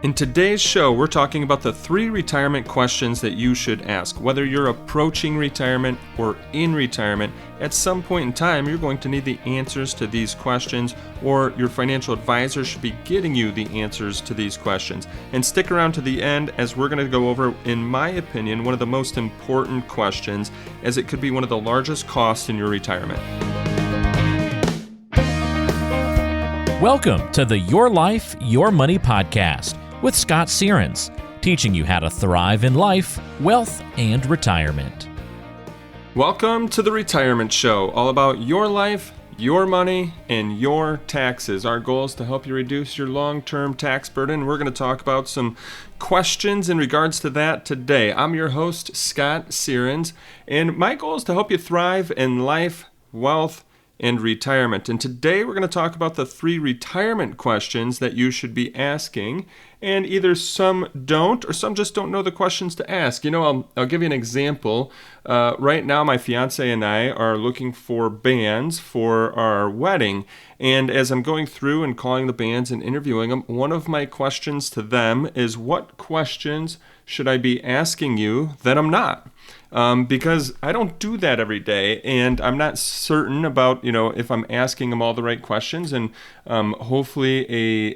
In today's show, we're talking about the 3 retirement questions that you should ask. Whether you're approaching retirement or in retirement, at some point in time, you're going to need the answers to these questions, or your financial advisor should be getting you the answers to these questions. And stick around to the end, as we're going to go over, in my opinion, one of the most important questions, as it could be one of the largest costs in your retirement. Welcome to the Your Life, Your Money podcast with Scott Sierens, teaching you how to thrive in life, wealth, and retirement. Welcome to the Retirement Show, all about your life, your money, and your taxes. Our goal is to help you reduce your long-term tax burden. We're going to talk about some questions in regards to that today. I'm your host, Scott Sierens, and my goal is to help you thrive in life, wealth, and retirement. And today we're going to talk about the 3 retirement questions that you should be asking, and either some don't or some just don't know the questions to ask. I'll give you an example. Right now my fiance and I are looking for bands for our wedding, and as I'm going through and calling the bands and interviewing them, one of my questions to them is, what questions should I be asking you that I'm not? Because I don't do that every day, and I'm not certain about, if I'm asking them all the right questions, and hopefully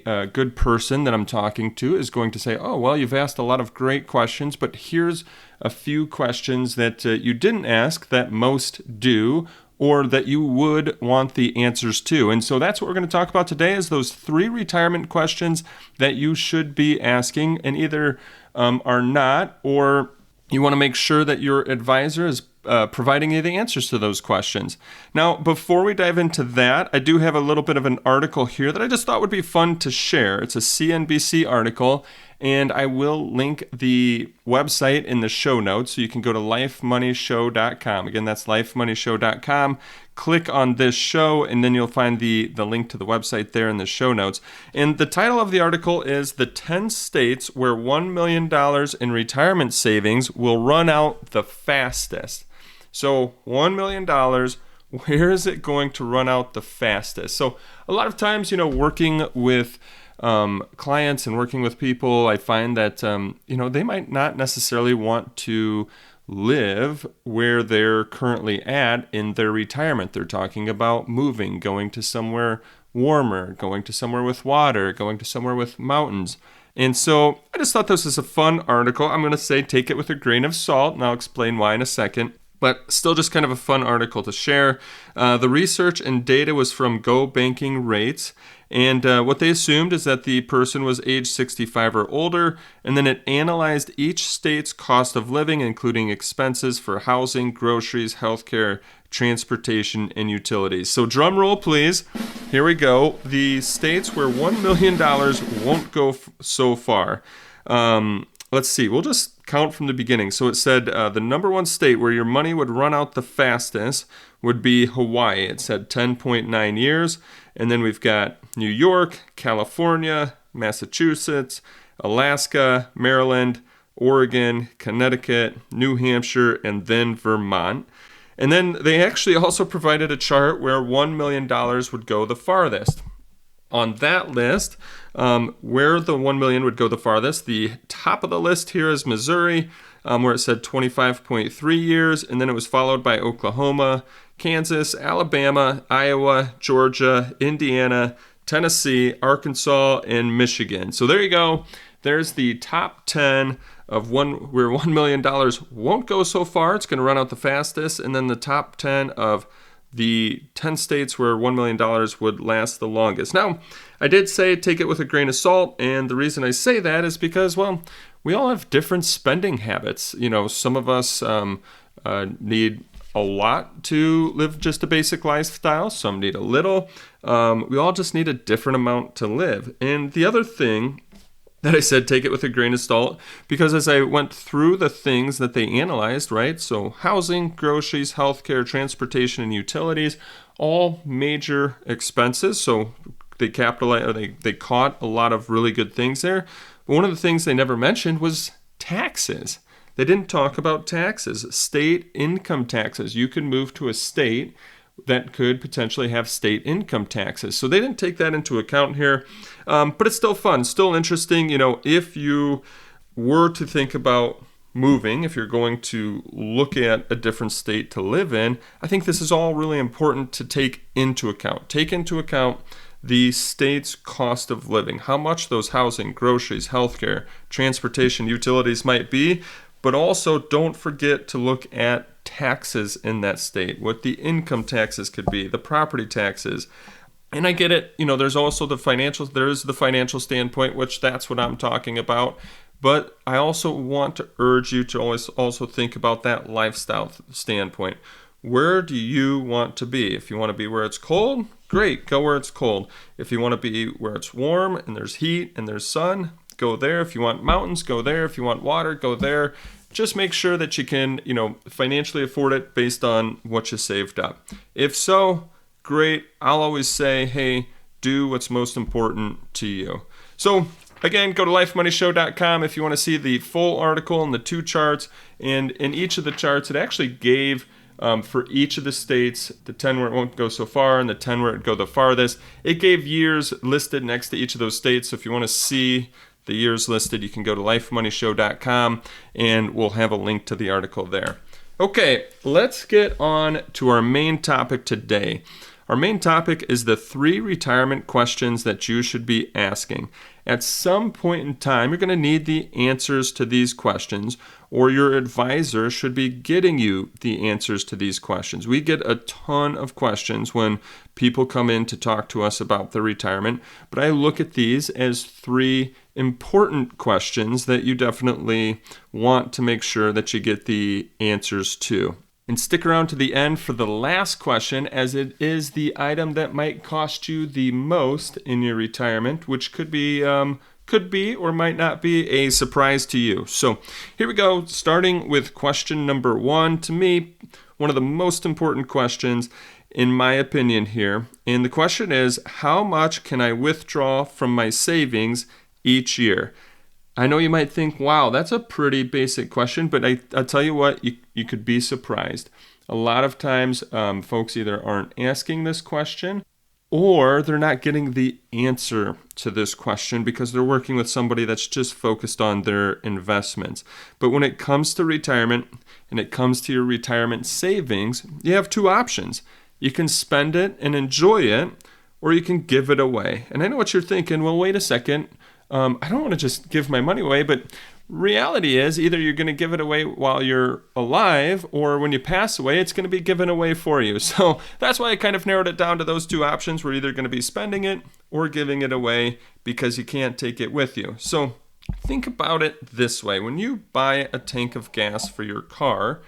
a good person that I'm talking to is going to say, oh, well, you've asked a lot of great questions, but here's a few questions that you didn't ask that most do, or that you would want the answers to. And so that's what we're going to talk about today, is those 3 retirement questions that you should be asking and either are not, or you want to make sure that your advisor is providing you the answers to those questions. Now, before we dive into that, I do have a little bit of an article here that I just thought would be fun to share. It's a CNBC article, and I will link the website in the show notes, so you can go to lifemoneyshow.com. Again, that's lifemoneyshow.com. Click on this show, and then you'll find the link to the website there in the show notes. And the title of the article is The 10 States Where $1 Million in Retirement Savings Will Run Out the Fastest. So $1 million, where is it going to run out the fastest? So a lot of times, working with clients and working with people, I find that, they might not necessarily want to live where they're currently at in their retirement. They're talking about moving, going to somewhere warmer, going to somewhere with water, going to somewhere with mountains. And so I just thought this was a fun article. I'm going to say take it with a grain of salt, and I'll explain why in a second. But still just kind of a fun article to share. The research and data was from Go Banking Rates. And what they assumed is that the person was age 65 or older, and then it analyzed each state's cost of living, including expenses for housing, groceries, healthcare, transportation, and utilities. So drum roll, please. Here we go. The states where $1 million won't go so far. Let's see. We'll just count from the beginning. So it said the number 1 state where your money would run out the fastest would be Hawaii. It said 10.9 years. And then we've got New York, California, Massachusetts, Alaska, Maryland, Oregon, Connecticut, New Hampshire, and then Vermont. And then they actually also provided a chart where $1 million would go the farthest. On that list, where the $1 million would go the farthest, the top of the list here is Missouri, where it said 25.3 years, and then it was followed by Oklahoma, Kansas, Alabama, Iowa, Georgia, Indiana, Tennessee, Arkansas, and Michigan. So there you go. There's the top 10 of where $1 million won't go so far. It's going to run out the fastest. And then the top 10 of the 10 states where $1 million would last the longest. Now, I did say take it with a grain of salt, and the reason I say that is because, well, we all have different spending habits. Some of us need a lot to live just a basic lifestyle. Some need a little. We all just need a different amount to live. And the other thing that I said, take it with a grain of salt, because as I went through the things that they analyzed, right? So housing, groceries, healthcare, transportation, and utilities, all major expenses. So they caught a lot of really good things there. But one of the things they never mentioned was taxes. They didn't talk about taxes, state income taxes. You can move to a state that could potentially have state income taxes. So they didn't take that into account here, but it's still fun, still interesting. If you were to think about moving, if you're going to look at a different state to live in, I think this is all really important to take into account. Take into account the state's cost of living, how much those housing, groceries, healthcare, transportation, utilities might be, but also don't forget to look at taxes in that state, what the income taxes could be, the property taxes. And I get it, there's also the financial standpoint, which that's what I'm talking about. But I also want to urge you to always also think about that lifestyle standpoint. Where do you want to be? If you want to be where it's cold, great, go where it's cold. If you want to be where it's warm and there's heat and there's sun, go there. If you want mountains, go there. If you want water, go there. Just make sure that you can, financially afford it based on what you saved up. If so, great. I'll always say, hey, do what's most important to you. So again, go to lifemoneyshow.com if you want to see the full article and the 2 charts. And in each of the charts, it actually gave for each of the states, the 10 where it won't go so far and the 10 where it go the farthest. It gave years listed next to each of those states. So if you want to see the years listed, you can go to lifemoneyshow.com and we'll have a link to the article there. Okay, let's get on to our main topic today. Our main topic is the 3 retirement questions that you should be asking. At some point in time, you're going to need the answers to these questions, or your advisor should be getting you the answers to these questions. We get a ton of questions when people come in to talk to us about their retirement, but I look at these as 3 important questions that you definitely want to make sure that you get the answers to. And stick around to the end for the last question, as it is the item that might cost you the most in your retirement, which could be or might not be a surprise to you. So here we go, starting with question number 1. To me, one of the most important questions in my opinion here. And the question is, how much can I withdraw from my savings each year? I know you might think, wow, that's a pretty basic question, but I'll tell you what, you could be surprised. A lot of times, folks either aren't asking this question or they're not getting the answer to this question because they're working with somebody that's just focused on their investments. But when it comes to retirement and it comes to your retirement savings, you have 2 options. You can spend it and enjoy it, or you can give it away. And I know what you're thinking, well, wait a second. I don't want to just give my money away, but reality is either you're going to give it away while you're alive, or when you pass away, it's going to be given away for you. So that's why I kind of narrowed it down to those 2 options. We're either going to be spending it or giving it away because you can't take it with you. So think about it this way. When you buy a tank of gas for your car,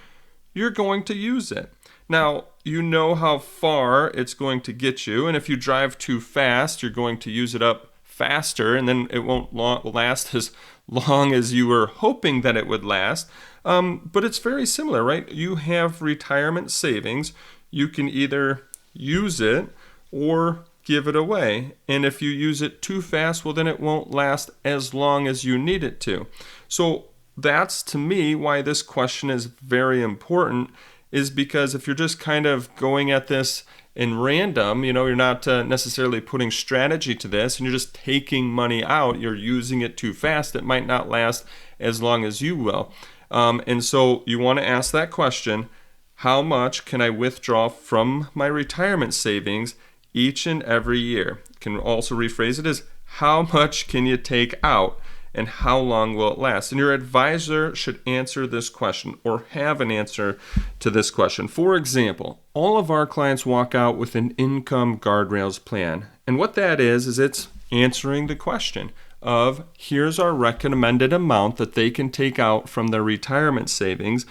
you're going to use it. Now, you know how far it's going to get you, and if you drive too fast, you're going to use it up faster, and then it won't last as long as you were hoping that it would last. But it's very similar, right? You have retirement savings. You can either use it or give it away. And if you use it too fast, well, then it won't last as long as you need it to. So that's, to me, why this question is very important, is because if you're just kind of going at this in random, you're not necessarily putting strategy to this, and you're just taking money out, you're using it too fast, it might not last as long as you will. And so you want to ask that question, how much can I withdraw from my retirement savings each and every year? You can also rephrase it as, how much can you take out and how long will it last? And your advisor should answer this question or have an answer to this question. For example, all of our clients walk out with an income guardrails plan. And what that is it's answering the question of, here's our recommended amount that they can take out from their retirement savings.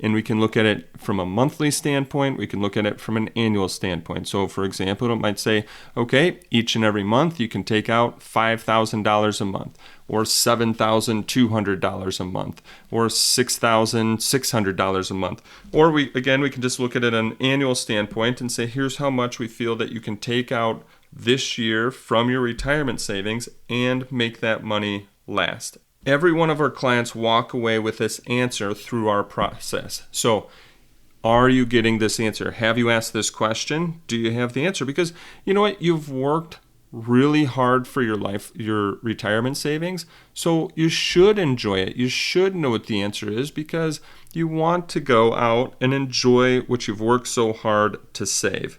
And we can look at it from a monthly standpoint. We can look at it from an annual standpoint. So, for example, it might say, okay, each and every month you can take out $5,000 a month, or $7,200 a month, or $6,600 a month. Or we can just look at it on an annual standpoint and say, here's how much we feel that you can take out this year from your retirement savings and make that money last. Every one of our clients walk away with this answer through our process. So Are you getting this answer? Have you asked this question? Do you have the answer? Because you know what? You've worked really hard for your life, your retirement savings. So you should enjoy it. You should know what the answer is because you want to go out and enjoy what you've worked so hard to save.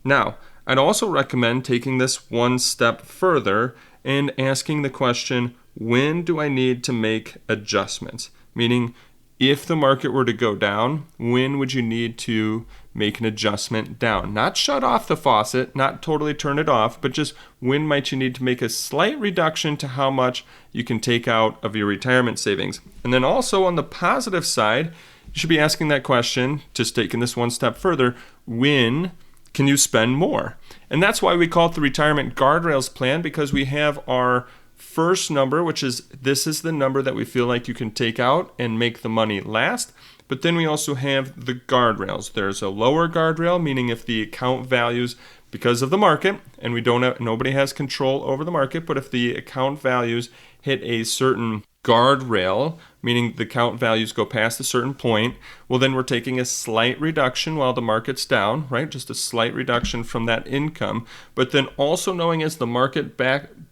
Now, I'd also recommend taking this one step further and asking the question, when do I need to make adjustments? Meaning, if the market were to go down, when would you need to make an adjustment down? Not shut off the faucet, not totally turn it off, but just when might you need to make a slight reduction to how much you can take out of your retirement savings? And then also on the positive side, you should be asking that question, just taking this one step further, when can you spend more? And that's why we call it the Retirement Guardrails Plan, because we have our first number, which is this is the number that we feel like you can take out and make the money last. But then we also have the guardrails. There's a lower guardrail, meaning if the account values, because of the market, and nobody has control over the market, but if the account values hit a certain guardrail, meaning the account values go past a certain point, well then we're taking a slight reduction while the market's down, right? Just a slight reduction from that income. But then also knowing as the market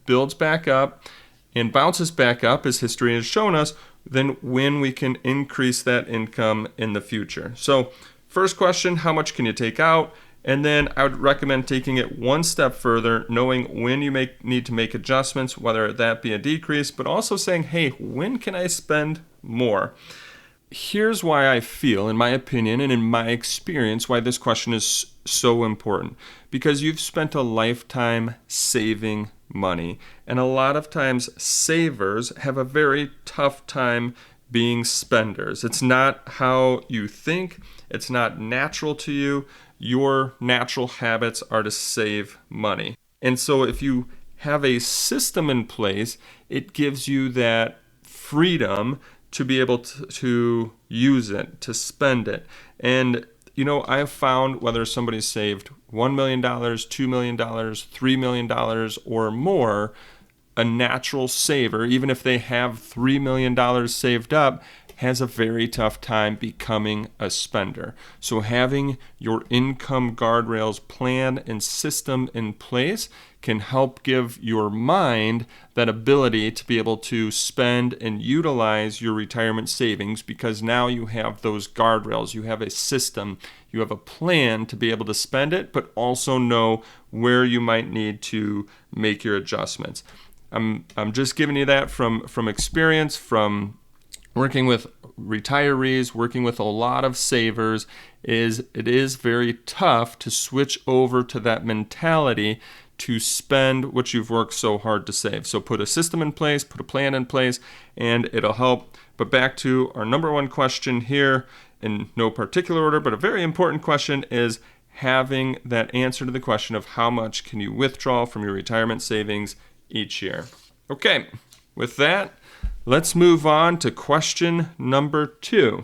builds back up and bounces back up, as history has shown us, then when we can increase that income in the future. So first question, how much can you take out? And then I would recommend taking it one step further, knowing when you need to make adjustments, whether that be a decrease, but also saying, hey, when can I spend more? Here's why I feel, in my opinion and in my experience, why this question is so important. Because you've spent a lifetime saving money. And a lot of times savers have a very tough time being spenders. It's not how you think. It's not natural to you. Your natural habits are to save money. And so if you have a system in place, it gives you that freedom to be able to use it, to spend it. And, you know, I've found whether somebody's saved $1 million, $2 million, $3 million or more, a natural saver, even if they have $3 million saved up, has a very tough time becoming a spender. So having your income guardrails plan and system in place can help give your mind that ability to be able to spend and utilize your retirement savings, because now you have those guardrails, you have a system, you have a plan to be able to spend it, but also know where you might need to make your adjustments. I'm just giving you that from experience, from working with retirees, working with a lot of savers. It is very tough to switch over to that mentality to spend what you've worked so hard to save. So put a system in place, put a plan in place, and it'll help. But back to our number one question here, in no particular order, but a very important question, is having that answer to the question of how much can you withdraw from your retirement savings each year. Okay, with that, let's move on to question number 2.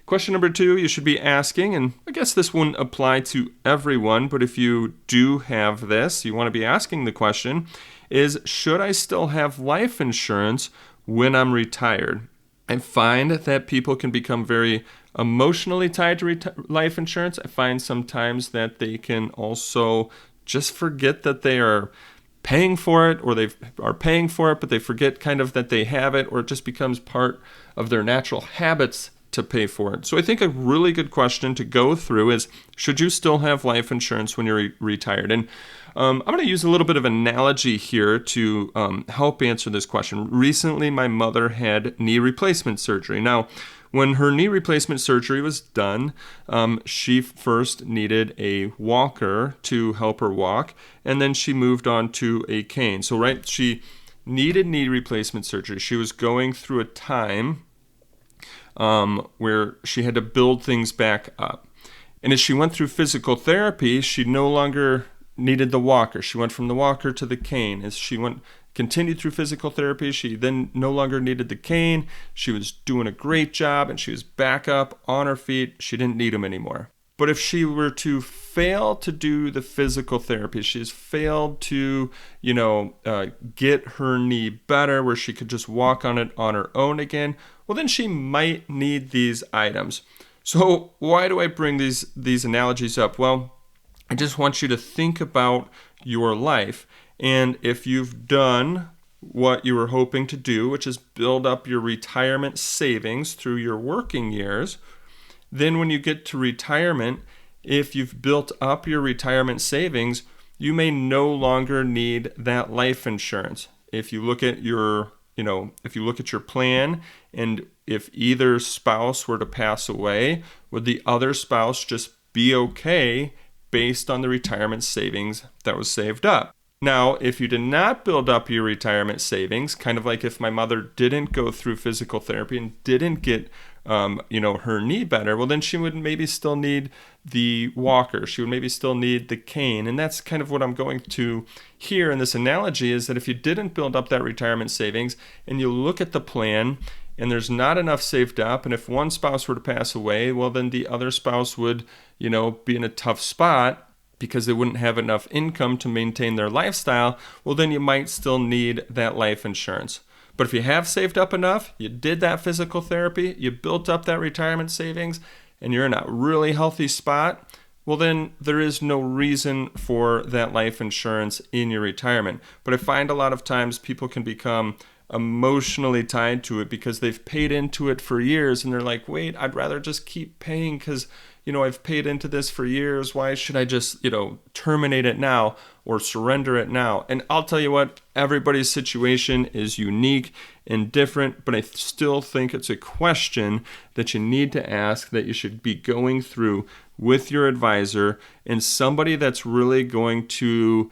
Question number 2 you should be asking, and I guess this wouldn't apply to everyone, but if you do have this, you want to be asking the question, is should I still have life insurance when I'm retired? I find that people can become very emotionally tied to life insurance. I find sometimes that they can also just forget that they are paying for it, or they are paying for it, but they forget kind of that they have it, or it just becomes part of their natural habits to pay for it. So I think a really good question to go through is, should you still have life insurance when you're retired? And I'm going to use a little bit of analogy here to help answer this question. Recently, my mother had knee replacement surgery. Now, when her knee replacement surgery was done, she first needed a walker to help her walk, and then she moved on to a cane. So, she needed knee replacement surgery. She was going through a time where she had to build things back up. And as she went through physical therapy, she no longer needed the walker. She went from the walker to the cane. As she continued through physical therapy, she then no longer needed the cane. She was doing a great job, and she was back up on her feet. She didn't need them anymore. But if she were to fail to do the physical therapy, she's failed to, get her knee better where she could just walk on it on her own again, well, then she might need these items. So why do I bring these analogies up? Well, I just want you to think about your life. And if you've done what you were hoping to do, which is build up your retirement savings through your working years, then when you get to retirement, if you've built up your retirement savings, you may no longer need that life insurance. If you look at your plan, and if either spouse were to pass away, would the other spouse just be okay based on the retirement savings that was saved up? Now, if you did not build up your retirement savings, kind of like if my mother didn't go through physical therapy and didn't get her knee better, well, then she would maybe still need the walker. She would maybe still need the cane. And that's kind of what I'm going to here in this analogy, is that if you didn't build up that retirement savings and you look at the plan and there's not enough saved up, and if one spouse were to pass away, well, then the other spouse would, be in a tough spot because they wouldn't have enough income to maintain their lifestyle. Well, then you might still need that life insurance. But if you have saved up enough, you did that physical therapy, you built up that retirement savings, and you're in a really healthy spot, well, then there is no reason for that life insurance in your retirement. But I find a lot of times people can become emotionally tied to it because they've paid into it for years, and they're like, wait, I'd rather just keep paying because I've paid into this for years. Why should I just, terminate it now or surrender it now? And I'll tell you what, everybody's situation is unique and different, but I still think it's a question that you need to ask, that you should be going through with your advisor, and somebody that's really going to,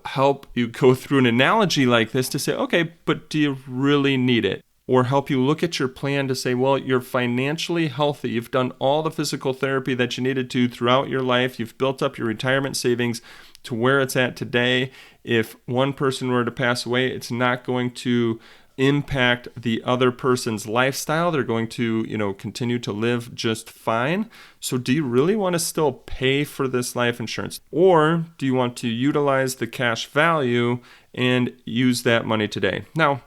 help you go through an analogy like this to say, okay, but do you really need it? Or help you look at your plan to say, well, you're financially healthy. You've done all the physical therapy that you needed to throughout your life. You've built up your retirement savings to where it's at today. If one person were to pass away, it's not going to impact the other person's lifestyle. They're going to, continue to live just fine. So do you really want to still pay for this life insurance? Or do you want to utilize the cash value and use that money today? Now,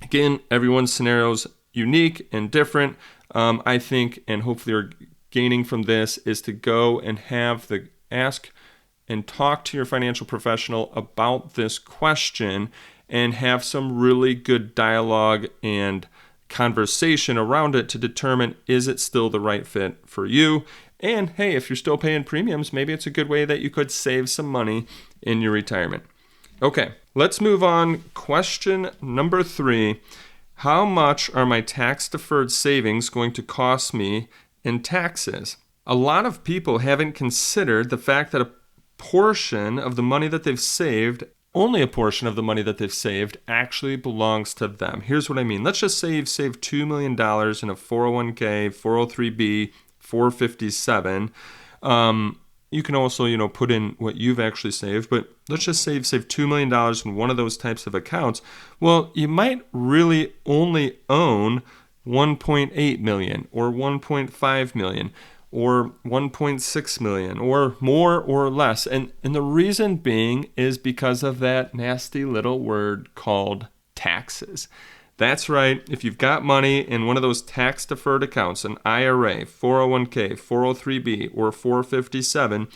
again, everyone's scenario is unique and different. I think, and hopefully you're gaining from this, is to go and ask and talk to your financial professional about this question and have some really good dialogue and conversation around it to determine, is it still the right fit for you? And hey, if you're still paying premiums, maybe it's a good way that you could save some money in your retirement. Okay, let's move on. Question number 3. How much are my tax-deferred savings going to cost me in taxes? A lot of people haven't considered the fact that a portion of the money that they've saved, only a portion of the money that they've saved, actually belongs to them. Here's what I mean. Let's just say you've saved $2 million in a 401k, 403b, 457. You can also, put in what you've actually saved, but let's just say you've saved $2 million in one of those types of accounts. Well, you might really only own 1.8 million or 1.5 million or 1.6 million or more or less. And the reason being is because of that nasty little word called taxes. That's right. If you've got money in one of those tax-deferred accounts, an IRA, 401k, 403b, or 457,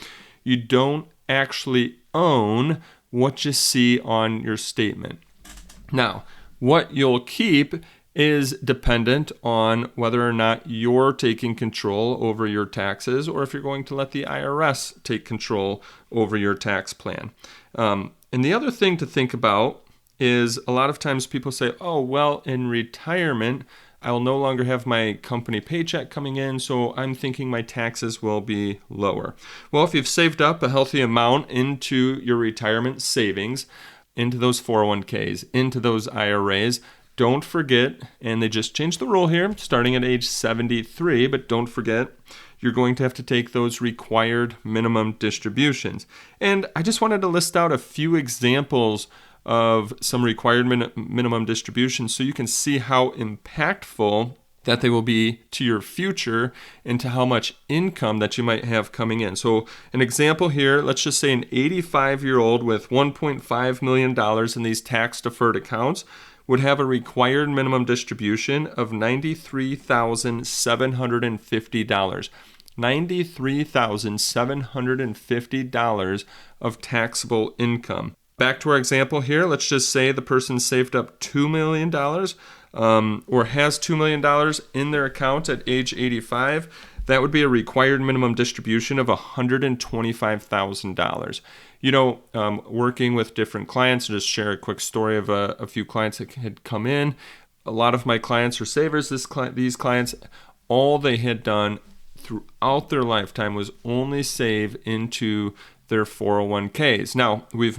you don't actually own what you see on your statement. Now, what you'll keep is dependent on whether or not you're taking control over your taxes or if you're going to let the IRS take control over your tax plan. And the other thing to think about is a lot of times people say, oh, well, in retirement, I'll no longer have my company paycheck coming in, so I'm thinking my taxes will be lower. Well, if you've saved up a healthy amount into your retirement savings, into those 401ks, into those IRAs, don't forget, and they just changed the rule here, starting at age 73, but don't forget, you're going to have to take those required minimum distributions. And I just wanted to list out a few examples of some required minimum distributions so you can see how impactful that they will be to your future and to how much income that you might have coming in. So an example here, let's just say an 85-year-old with $1.5 million in these tax-deferred accounts. would have a required minimum distribution of $93,750. $93,750 of taxable income. Back to our example here, let's just say the person saved up $2 million or has $2 million in their account at age 85. That would be a required minimum distribution of $125,000. Working with different clients, just share a quick story of a few clients that had come in. A lot of my clients are savers. These clients, all they had done throughout their lifetime was only save into their 401ks. Now, we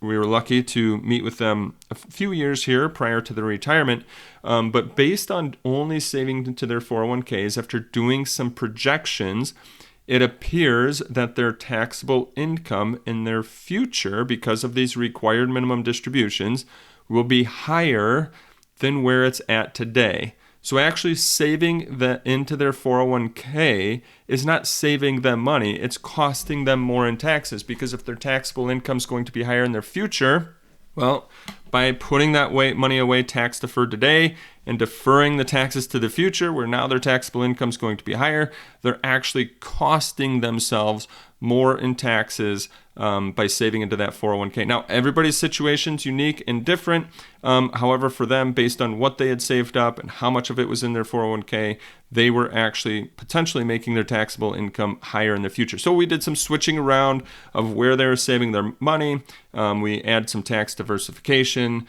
were lucky to meet with them a few years here prior to their retirement, but based on only saving into their 401ks, after doing some projections, it appears that their taxable income in their future, because of these required minimum distributions, will be higher than where it's at today. So actually saving into their 401k is not saving them money, it's costing them more in taxes, because if their taxable income is going to be higher in their future, well, by putting that money away tax deferred today and deferring the taxes to the future, where now their taxable income is going to be higher, they're actually costing themselves more in taxes by saving into that 401k. Now, everybody's situation is unique and different. However, for them, based on what they had saved up and how much of it was in their 401k, they were actually potentially making their taxable income higher in the future. So we did some switching around of where they were saving their money. We add some tax diversification,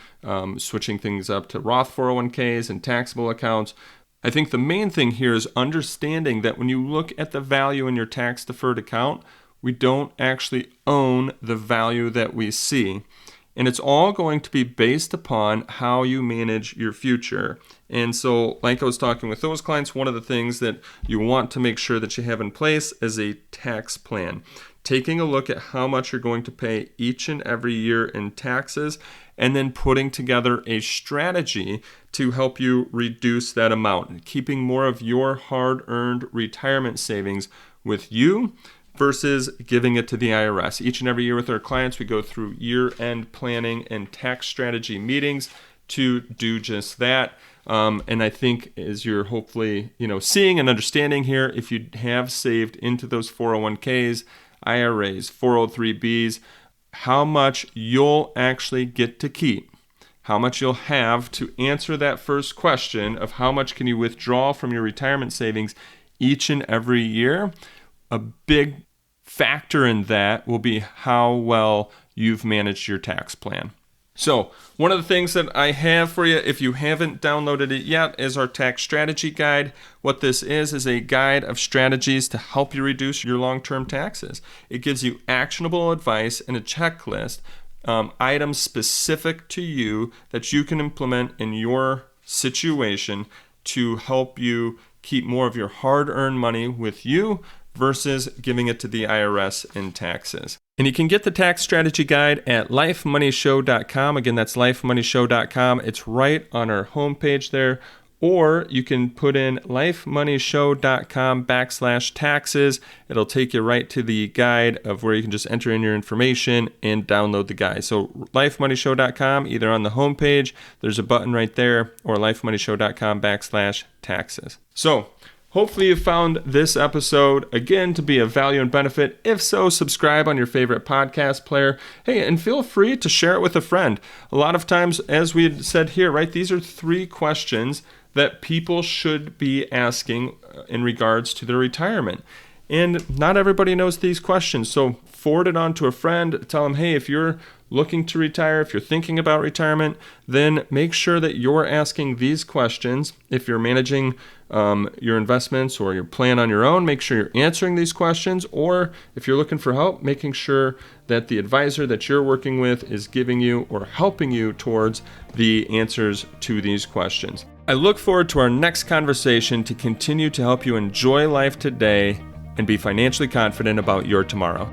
switching things up to Roth 401ks and taxable accounts. I think the main thing here is understanding that when you look at the value in your tax deferred account, we don't actually own the value that we see. And it's all going to be based upon how you manage your future. And so, like I was talking with those clients, one of the things that you want to make sure that you have in place is a tax plan. Taking a look at how much you're going to pay each and every year in taxes, and then putting together a strategy to help you reduce that amount, keeping more of your hard-earned retirement savings with you versus giving it to the IRS. Each and every year with our clients, we go through year-end planning and tax strategy meetings to do just that. And I think as you're hopefully seeing and understanding here, if you have saved into those 401ks, IRAs, 403bs, how much you'll actually get to keep, how much you'll have to answer that first question of how much can you withdraw from your retirement savings each and every year. A big factor in that will be how well you've managed your tax plan. So one of the things that I have for you, if you haven't downloaded it yet, is our tax strategy guide. What this is a guide of strategies to help you reduce your long-term taxes. It gives you actionable advice and a checklist, items specific to you that you can implement in your situation to help you keep more of your hard-earned money with you versus giving it to the IRS in taxes. And you can get the tax strategy guide at lifemoneyshow.com. Again, that's lifemoneyshow.com. It's right on our homepage there. Or you can put in lifemoneyshow.com/taxes. It'll take you right to the guide of where you can just enter in your information and download the guide. So lifemoneyshow.com, either on the homepage, there's a button right there, or lifemoneyshow.com/taxes. So hopefully you found this episode, again, to be of value and benefit. If so, subscribe on your favorite podcast player. Hey, and feel free to share it with a friend. A lot of times, as we had said here, right, these are 3 questions that people should be asking in regards to their retirement. And not everybody knows these questions. So forward it on to a friend. Tell them, hey, if you're looking to retire, if you're thinking about retirement, then make sure that you're asking these questions. If you're managing your investments or your plan on your own, make sure you're answering these questions. Or if you're looking for help, making sure that the advisor that you're working with is giving you or helping you towards the answers to these questions. I look forward to our next conversation to continue to help you enjoy life today and be financially confident about your tomorrow.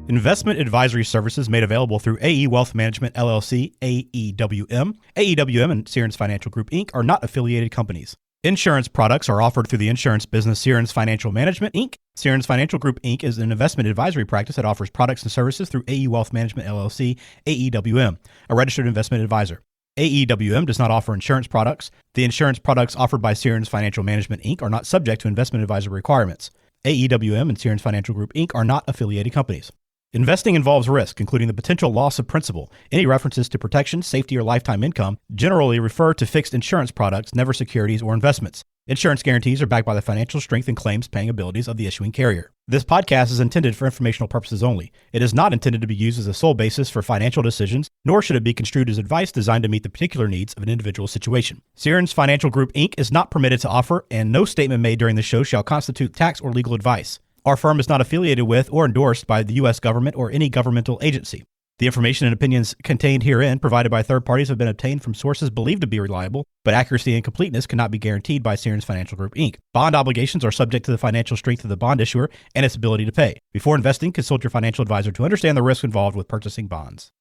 Investment advisory services made available through AE Wealth Management, LLC, AEWM. AEWM and Sierens Financial Group, Inc. are not affiliated companies. Insurance products are offered through the insurance business Sierens Financial Management, Inc. Sierens Financial Group, Inc. is an investment advisory practice that offers products and services through AE Wealth Management, LLC, AEWM, a registered investment advisor. AEWM does not offer insurance products. The insurance products offered by Sierens Financial Management, Inc. are not subject to investment advisor requirements. AEWM and Sierens Financial Group, Inc. are not affiliated companies. Investing involves risk, including the potential loss of principal. Any references to protection, safety, or lifetime income generally refer to fixed insurance products, never securities or investments. Insurance guarantees are backed by the financial strength and claims paying abilities of the issuing carrier. This podcast is intended for informational purposes only. It is not intended to be used as a sole basis for financial decisions, nor should it be construed as advice designed to meet the particular needs of an individual situation. Sierens Financial Group, Inc. is not permitted to offer, and no statement made during the show shall constitute tax or legal advice. Our firm is not affiliated with or endorsed by the U.S. government or any governmental agency. The information and opinions contained herein provided by third parties have been obtained from sources believed to be reliable, but accuracy and completeness cannot be guaranteed by Sierens Financial Group, Inc. Bond obligations are subject to the financial strength of the bond issuer and its ability to pay. Before investing, consult your financial advisor to understand the risks involved with purchasing bonds.